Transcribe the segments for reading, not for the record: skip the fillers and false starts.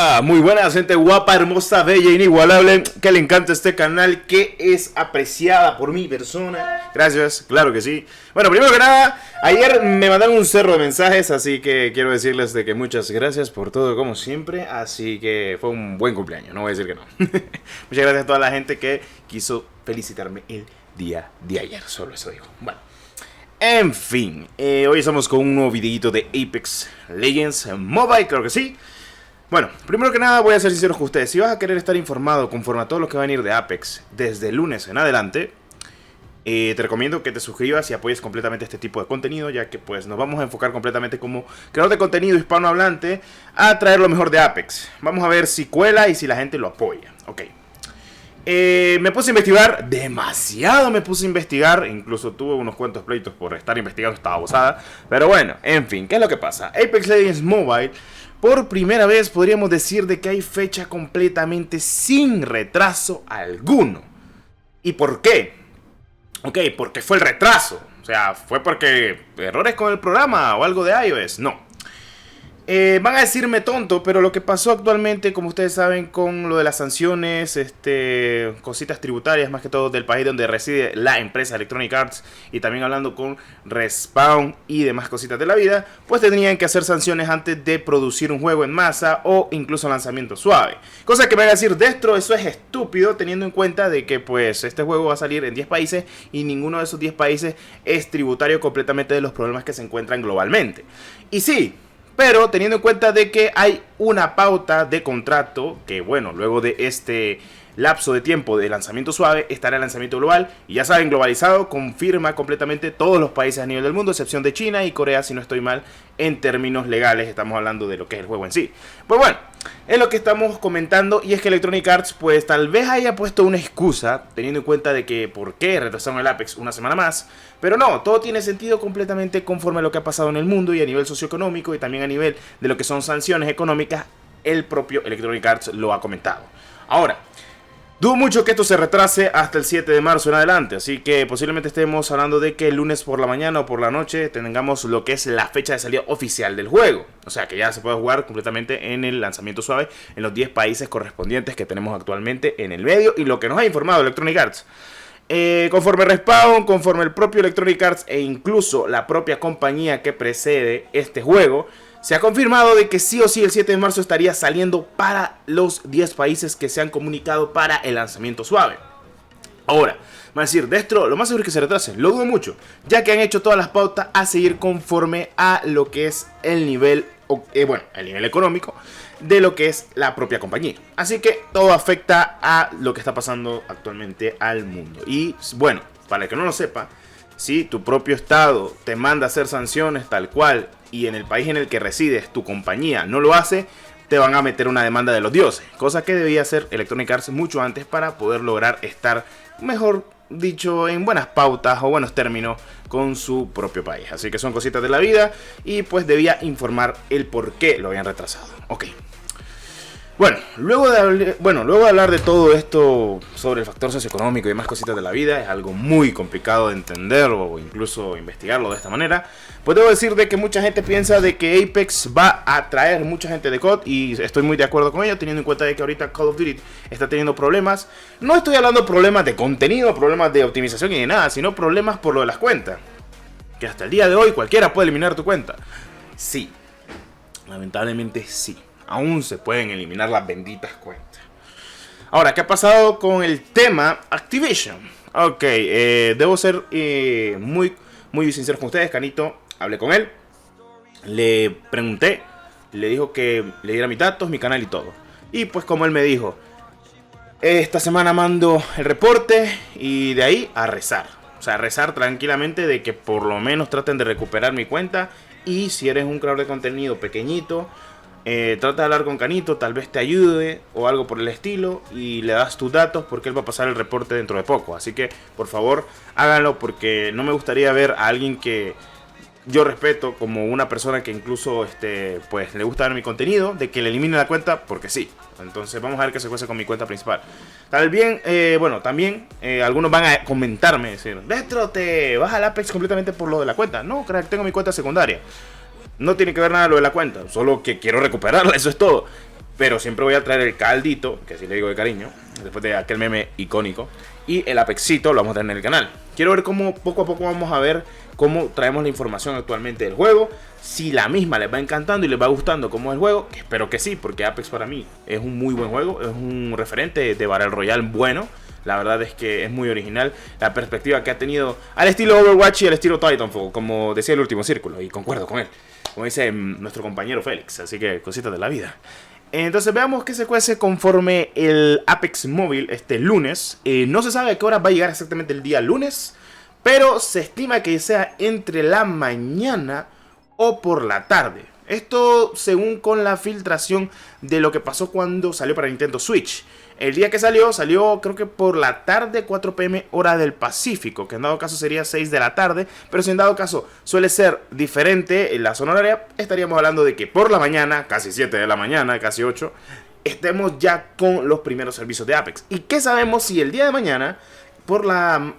Hola, muy buena gente guapa, hermosa, bella, inigualable, que le encanta este canal, que es apreciada por mi persona. Gracias, claro que sí. Bueno, primero que nada, ayer me mandaron un cerro de mensajes, así que quiero decirles de que muchas gracias por todo, como siempre. Así que fue un buen cumpleaños, no voy a decir que no. Muchas gracias a toda la gente que quiso felicitarme el día de ayer, solo eso digo. Bueno, en fin, hoy estamos con un nuevo videito de Apex Legends Mobile, creo que sí. Bueno, primero que nada voy a ser sincero con ustedes. Si vas a querer estar informado conforme a todo lo que va a venir de Apex desde el lunes en adelante, te recomiendo que te suscribas y apoyes completamente este tipo de contenido, ya que pues nos vamos a enfocar completamente como creador de contenido hispanohablante a traer lo mejor de Apex. Vamos a ver si cuela y si la gente lo apoya. Ok. Me puse a investigar, demasiado me puse a investigar, incluso tuve unos cuantos pleitos por estar investigando esta babosada. Pero bueno, en fin, ¿qué es lo que pasa? Apex Legends Mobile, por primera vez podríamos decir de que hay fecha completamente sin retraso alguno. ¿Y por qué? Ok, porque fue el retraso. O sea, ¿fue porque errores con el programa o algo de iOS? No. Van a decirme tonto, pero lo que pasó actualmente, como ustedes saben, con lo de las sanciones, cositas tributarias, más que todo del país donde reside la empresa Electronic Arts, y también hablando con Respawn y demás cositas de la vida, pues tenían que hacer sanciones antes de producir un juego en masa o incluso lanzamiento suave. Cosa que me van a decir, Destro, eso es estúpido, teniendo en cuenta de que pues este juego va a salir en 10 países y ninguno de esos 10 países es tributario completamente de los problemas que se encuentran globalmente. Y sí, pero teniendo en cuenta de que hay una pauta de contrato que, bueno, luego de este lapso de tiempo de lanzamiento suave estará el lanzamiento global. Y ya saben, globalizado confirma completamente todos los países a nivel del mundo, excepción de China y Corea, si no estoy mal, en términos legales. Estamos hablando de lo que es el juego en sí. Pues bueno, es lo que estamos comentando, y es que Electronic Arts pues tal vez haya puesto una excusa, teniendo en cuenta de que por qué retrasaron el Apex una semana más. Pero no, todo tiene sentido completamente conforme a lo que ha pasado en el mundo y a nivel socioeconómico, y también a nivel de lo que son sanciones económicas. El propio Electronic Arts lo ha comentado. Ahora, dudo mucho que esto se retrase hasta el 7 de marzo en adelante, así que posiblemente estemos hablando de que el lunes por la mañana o por la noche tengamos lo que es la fecha de salida oficial del juego. O sea, que ya se puede jugar completamente en el lanzamiento suave en los 10 países correspondientes que tenemos actualmente en el medio, y lo que nos ha informado Electronic Arts. Conforme Respawn, conforme el propio Electronic Arts e incluso la propia compañía que precede este juego, se ha confirmado de que sí o sí el 7 de marzo estaría saliendo para los 10 países que se han comunicado para el lanzamiento suave. Ahora, van a decir, Destro, lo más seguro es que se retrase. Lo dudo mucho, ya que han hecho todas las pautas a seguir conforme a lo que es el nivel, el nivel económico de lo que es la propia compañía. Así que todo afecta a lo que está pasando actualmente al mundo. Y bueno, para el que no lo sepa, si tu propio estado te manda a hacer sanciones tal cual, y en el país en el que resides tu compañía no lo hace, te van a meter una demanda de los dioses. Cosa que debía hacer Electronic Arts mucho antes para poder lograr estar, mejor dicho, en buenas pautas o buenos términos con su propio país. Así que son cositas de la vida, y pues debía informar el por qué lo habían retrasado. Ok. Bueno, luego de hablar de todo esto sobre el factor socioeconómico y demás cositas de la vida, es algo muy complicado de entender o incluso investigarlo de esta manera. Pues debo decir de que mucha gente piensa de que Apex va a atraer mucha gente de COD, y estoy muy de acuerdo con ello, teniendo en cuenta de que ahorita Call of Duty está teniendo problemas. No estoy hablando de problemas de contenido, problemas de optimización y de nada, sino problemas por lo de las cuentas. Que hasta el día de hoy cualquiera puede eliminar tu cuenta. Sí, lamentablemente sí. Aún se pueden eliminar las benditas cuentas. Ahora, ¿qué ha pasado con el tema Activision? Ok, debo ser muy sincero con ustedes. Canito, hablé con él, le pregunté, le dijo que le diera mis datos, mi canal y todo. Y pues como él me dijo, esta semana mando el reporte y de ahí a rezar. O sea, rezar tranquilamente de que por lo menos traten de recuperar mi cuenta. Y si eres un creador de contenido pequeñito, trata de hablar con Canito, tal vez te ayude o algo por el estilo, y le das tus datos porque él va a pasar el reporte dentro de poco. Así que por favor háganlo, porque no me gustaría ver a alguien que yo respeto como una persona que incluso pues le gusta ver mi contenido, de que le elimine la cuenta porque sí. Entonces vamos a ver qué se cuece con mi cuenta principal. También algunos van a comentarme, decir, Destro, te vas al Apex completamente por lo de la cuenta. No, crack, tengo mi cuenta secundaria. No tiene que ver nada lo de la cuenta, solo que quiero recuperarla, eso es todo. Pero siempre voy a traer el caldito, que así le digo de cariño, después de aquel meme icónico. Y el Apexito lo vamos a tener en el canal. Quiero ver cómo poco a poco vamos a ver cómo traemos la información actualmente del juego. Si la misma les va encantando y les va gustando cómo es el juego, que espero que sí, porque Apex para mí es un muy buen juego. Es un referente de Battle Royale bueno. La verdad es que es muy original la perspectiva que ha tenido al estilo Overwatch y al estilo Titanfall, como decía el último círculo, y concuerdo con él, como dice nuestro compañero Félix, así que cositas de la vida. Entonces veamos qué se cuece conforme el Apex móvil este lunes. No se sabe a qué hora va a llegar exactamente el día lunes, pero se estima que sea entre la mañana o por la tarde. Esto según con la filtración de lo que pasó cuando salió para Nintendo Switch. El día que salió creo que por la tarde, 4 p.m. hora del Pacífico, que en dado caso sería 6 de la tarde, pero si en dado caso suele ser diferente en la zona horaria, estaríamos hablando de que por la mañana, casi 7 de la mañana, casi 8, estemos ya con los primeros servicios de Apex. ¿Y qué sabemos si el día de mañana, por la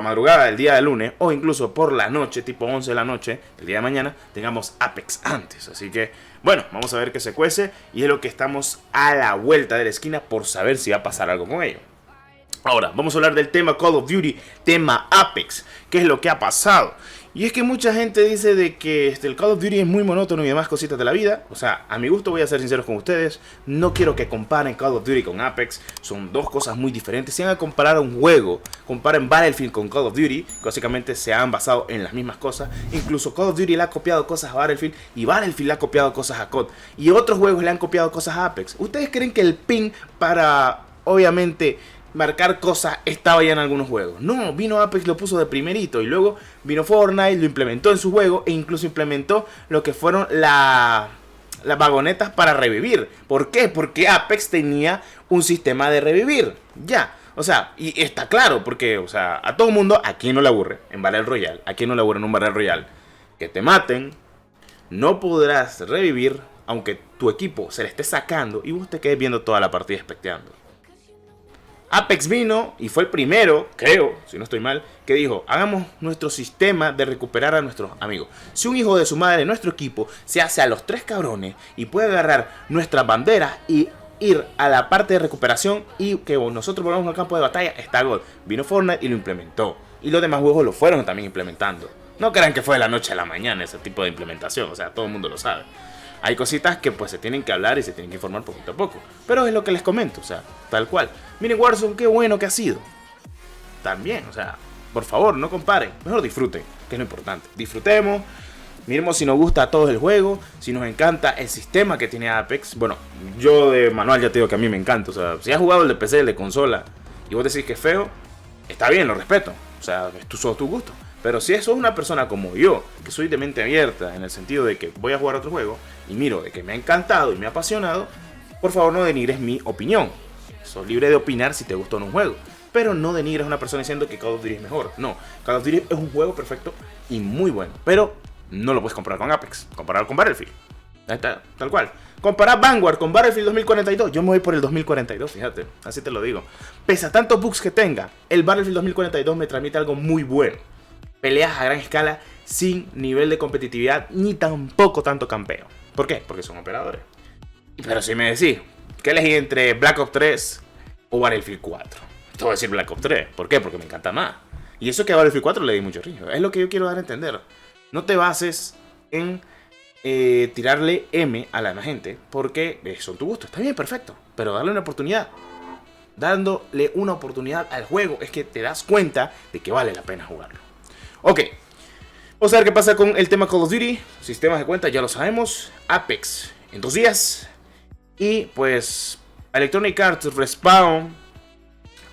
madrugada del día de lunes, o incluso por la noche, tipo 11 de la noche, el día de mañana, tengamos Apex antes? Así que, bueno, vamos a ver qué se cuece, y es lo que estamos a la vuelta de la esquina por saber si va a pasar algo con ello. Ahora, vamos a hablar del tema Call of Duty, tema Apex, qué es lo que ha pasado. Y es que mucha gente dice de que el Call of Duty es muy monótono y demás cositas de la vida. O sea, a mi gusto, voy a ser sincero con ustedes, no quiero que comparen Call of Duty con Apex. Son dos cosas muy diferentes. Si van a comparar un juego, comparen Battlefield con Call of Duty, que básicamente se han basado en las mismas cosas. Incluso Call of Duty le ha copiado cosas a Battlefield y Battlefield le ha copiado cosas a COD. Y otros juegos le han copiado cosas a Apex. ¿Ustedes creen que el ping para, obviamente, marcar cosas estaba ya en algunos juegos? No, vino Apex, lo puso de primerito, y luego vino Fortnite, lo implementó en su juego, e incluso implementó lo que fueron las vagonetas para revivir. ¿Por qué? Porque Apex tenía un sistema de revivir, ya. O sea, y está claro, porque, o sea, a todo mundo, ¿a quién no le aburre en Battle Royale? ¿A quién no le aburre en un Battle Royale? Que te maten, no podrás revivir, aunque tu equipo se le esté sacando y vos te quedes viendo toda la partida especteando. Apex vino y fue el primero, creo, si no estoy mal, que dijo: hagamos nuestro sistema de recuperar a nuestros amigos. Si un hijo de su madre en nuestro equipo se hace a los 3 cabrones y puede agarrar nuestras banderas y ir a la parte de recuperación y que nosotros volvamos al campo de batalla, está God. Vino Fortnite y lo implementó. Y los demás juegos lo fueron también implementando. No crean que fue de la noche a la mañana ese tipo de implementación, o sea, todo el mundo lo sabe. Hay cositas que pues se tienen que hablar y se tienen que informar poquito a poco. Pero es lo que les comento, o sea, tal cual. Miren Warzone, qué bueno que ha sido. También, o sea, por favor, no comparen. Mejor disfruten, que es lo importante. Disfrutemos, miremos si nos gusta a todos el juego, si nos encanta el sistema que tiene Apex. Bueno, yo de manual ya te digo que a mí me encanta. O sea, si has jugado el de PC, el de consola, y vos decís que es feo, está bien, lo respeto. O sea, es tu gusto. Pero si sos una persona como yo, que soy de mente abierta, en el sentido de que voy a jugar otro juego, y miro de que me ha encantado y me ha apasionado, por favor no denigres mi opinión. Sos libre de opinar si te gustó en un juego, pero no denigres a una persona diciendo que Call of Duty es mejor. No, Call of Duty es un juego perfecto y muy bueno, pero no lo puedes comparar con Apex, compararlo con Battlefield. Ahí está, tal cual. Comparar Vanguard con Battlefield 2042, yo me voy por el 2042, fíjate, así te lo digo. Pese a tantos bugs que tenga, el Battlefield 2042 me transmite algo muy bueno. Peleas a gran escala sin nivel de competitividad ni tampoco tanto campeo. ¿Por qué? Porque son operadores. Pero si me decís, ¿qué elegí entre Black Ops 3 o Battlefield 4? Te voy a decir Black Ops 3. ¿Por qué? Porque me encanta más. Y eso que a Battlefield 4 le di mucho río. Es lo que yo quiero dar a entender. No te bases en tirarle M a la gente porque son tu gusto. Está bien, perfecto. Pero darle una oportunidad. Dándole una oportunidad al juego es que te das cuenta de que vale la pena jugarlo. Ok, vamos a ver qué pasa con el tema Call of Duty. Sistemas de cuenta ya lo sabemos. Apex en 2 días. Y pues Electronic Arts, Respawn,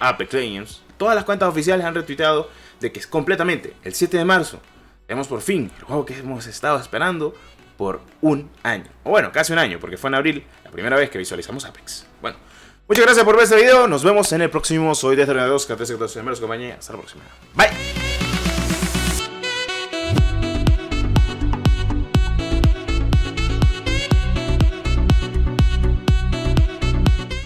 Apex Legends, todas las cuentas oficiales han retuiteado de que es completamente el 7 de marzo. Tenemos por fin el juego que hemos estado esperando por un año. O bueno, casi un año, porque fue en abril la primera vez que visualizamos Apex. Bueno, muchas gracias por ver este video. Nos vemos en el próximo. Soy Desde 2, que te acompañé. Hasta la próxima. Bye.